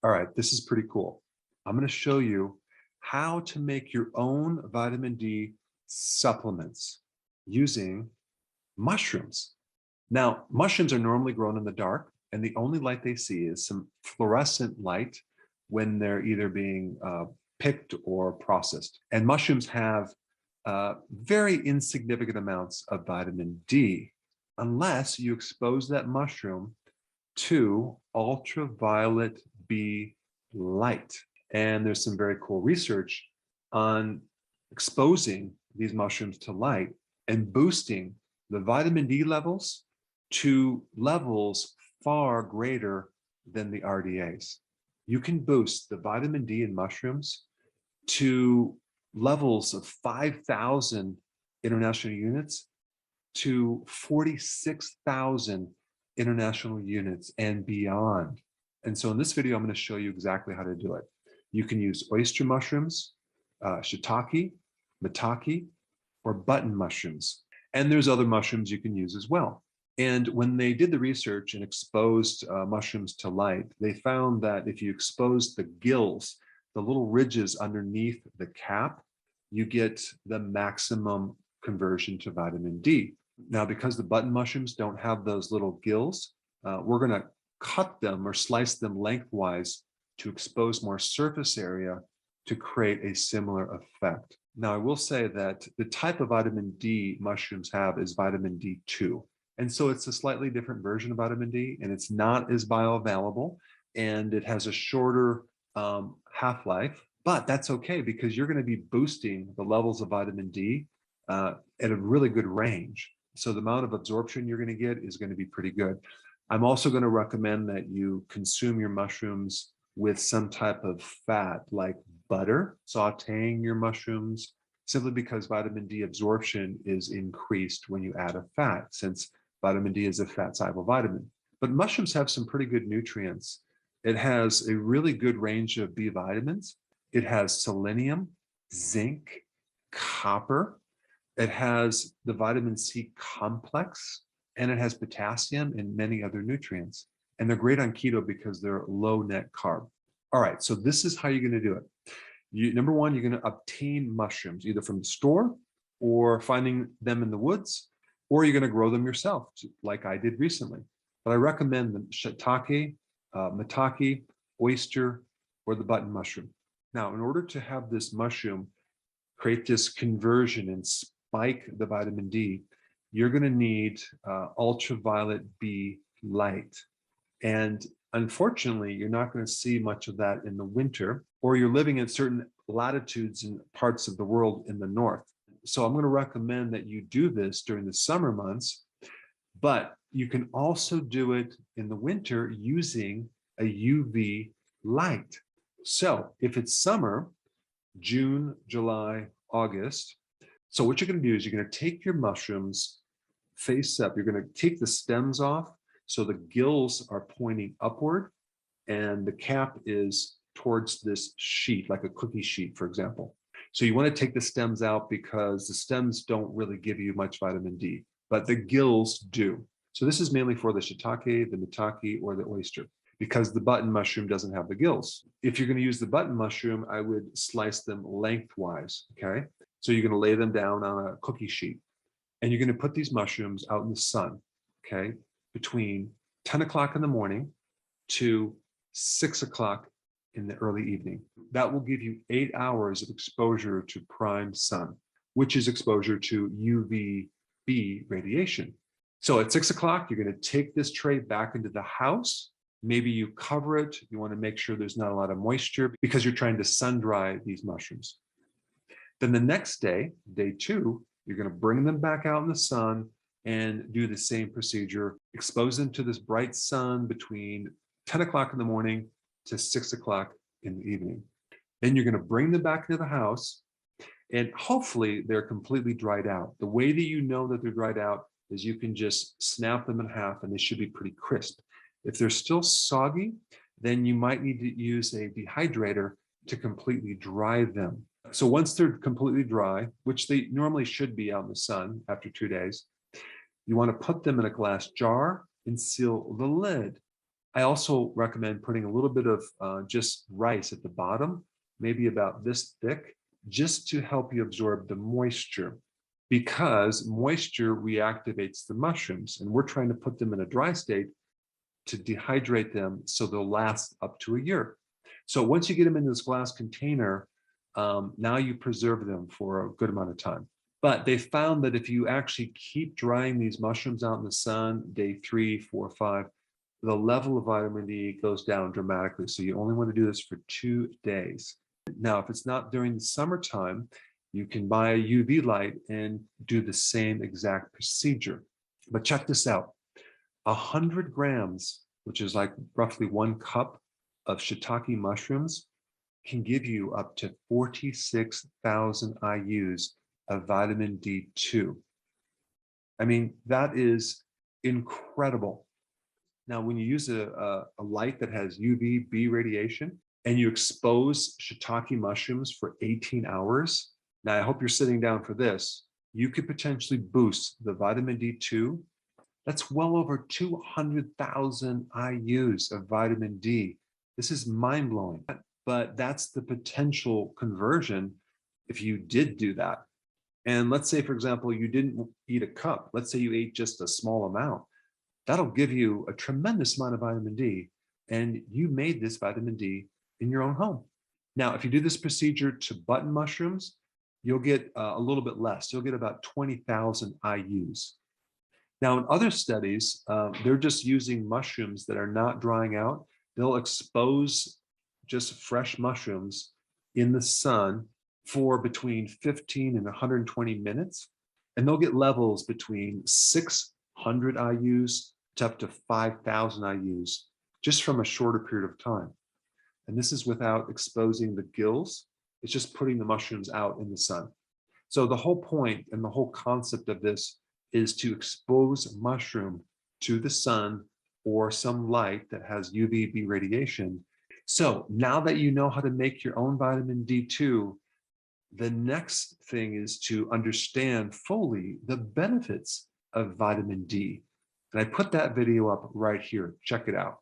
All right, this is pretty cool. I'm going to show you how to make your own vitamin D supplements using mushrooms. Now, mushrooms are normally grown in the dark, and the only light they see is some fluorescent light when they're either being picked or processed. And mushrooms have very insignificant amounts of vitamin D unless you expose that mushroom to ultraviolet B light. And there's some very cool research on exposing these mushrooms to light and boosting the vitamin D levels to levels far greater than the RDAs. You can boost the vitamin D in mushrooms to levels of 5,000 international units to 46,000 international units and beyond. And so in this video, I'm going to show you exactly how to do it. You can use oyster mushrooms, shiitake, maitake, or button mushrooms. And there's other mushrooms you can use as well. And when they did the research and exposed mushrooms to light, they found that if you expose the gills, the little ridges underneath the cap, you get the maximum conversion to vitamin D. Now, because the button mushrooms don't have those little gills, we're going to cut them or slice them lengthwise to expose more surface area to create a similar effect. Now, I will say that the type of vitamin D mushrooms have is vitamin D2. And so it's a slightly different version of vitamin D, and it's not as bioavailable, and it has a shorter half-life, but that's okay because you're going to be boosting the levels of vitamin D at a really good range. So the amount of absorption you're going to get is going to be pretty good. I'm also going to recommend that you consume your mushrooms with some type of fat like butter, sauteing your mushrooms, simply because vitamin D absorption is increased when you add a fat, since vitamin D is a fat-soluble vitamin. But mushrooms have some pretty good nutrients. It has a really good range of B vitamins. It has selenium, zinc, copper. It has the vitamin C complex, and it has potassium and many other nutrients. And they're great on keto because they're low net carb. All right, so this is how you're going to do it. Number one, you're going to obtain mushrooms either from the store or finding them in the woods, or you're going to grow them yourself, like I did recently. But I recommend the shiitake, maitake, oyster, or the button mushroom. Now, in order to have this mushroom create this conversion and spike the vitamin D, you're going to need ultraviolet B light. And unfortunately, you're not going to see much of that in the winter, or you're living in certain latitudes and parts of the world in the north. So I'm going to recommend that you do this during the summer months, but you can also do it in the winter using a UV light. So if it's summer, June, July, August, so what you're going to do is you're going to take your mushrooms face up. You're going to take the stems off so the gills are pointing upward and the cap is towards this sheet, like a cookie sheet, for example. So you want to take the stems out because the stems don't really give you much vitamin D, but the gills do. So this is mainly for the shiitake, the maitake, or the oyster, because the button mushroom doesn't have the gills. If you're going to use the button mushroom, I would slice them lengthwise, okay? So you're going to lay them down on a cookie sheet, and you're going to put these mushrooms out in the sun, okay, between 10 o'clock in the morning to 6 o'clock in the early evening. That will give you 8 hours of exposure to prime sun, which is exposure to UVB radiation. So at 6 o'clock, you're going to take this tray back into the house. Maybe you cover it. You want to make sure there's not a lot of moisture because you're trying to sun dry these mushrooms. Then the next day, day two, you're going to bring them back out in the sun and do the same procedure. Expose them to this bright sun between 10 o'clock in the morning to 6 o'clock in the evening. Then you're going to bring them back into the house, and hopefully they're completely dried out. The way that you know that they're dried out is you can just snap them in half and they should be pretty crisp. If they're still soggy, then you might need to use a dehydrator to completely dry them. So once they're completely dry, which they normally should be out in the sun after 2 days, you want to put them in a glass jar and seal the lid. I also recommend putting a little bit of just rice at the bottom, maybe about this thick, just to help you absorb the moisture, because moisture reactivates the mushrooms, and we're trying to put them in a dry state to dehydrate them so they'll last up to a year. So once you get them in this glass container, now you preserve them for a good amount of time. But they found that if you actually keep drying these mushrooms out in the sun, day 3, 4, 5, the level of vitamin D goes down dramatically. So you only want to do this for 2 days. Now, if it's not during the summertime, you can buy a UV light and do the same exact procedure. But check this out. 100 grams, which is like roughly 1 cup of shiitake mushrooms, can give you up to 46,000 IUs of vitamin D2. I mean, that is incredible. Now, when you use a light that has UVB radiation and you expose shiitake mushrooms for 18 hours, now I hope you're sitting down for this, you could potentially boost the vitamin D2. That's well over 200,000 IUs of vitamin D. This is mind-blowing, but that's the potential conversion if you did do that. And let's say, for example, you didn't eat a cup. Let's say you ate just a small amount. That'll give you a tremendous amount of vitamin D, and you made this vitamin D in your own home. Now, if you do this procedure to button mushrooms, you'll get a little bit less. You'll get about 20,000 IUs. Now, in other studies, they're just using mushrooms that are not drying out. They'll expose just fresh mushrooms in the sun for between 15 and 120 minutes, and they'll get levels between 600 IUs to up to 5,000 IUs just from a shorter period of time. And this is without exposing the gills. It's just putting the mushrooms out in the sun. So the whole point and the whole concept of this is to expose mushroom to the sun or some light that has UVB radiation. So now that you know how to make your own vitamin D2, the next thing is to understand fully the benefits of vitamin D. And I put that video up right here. Check it out.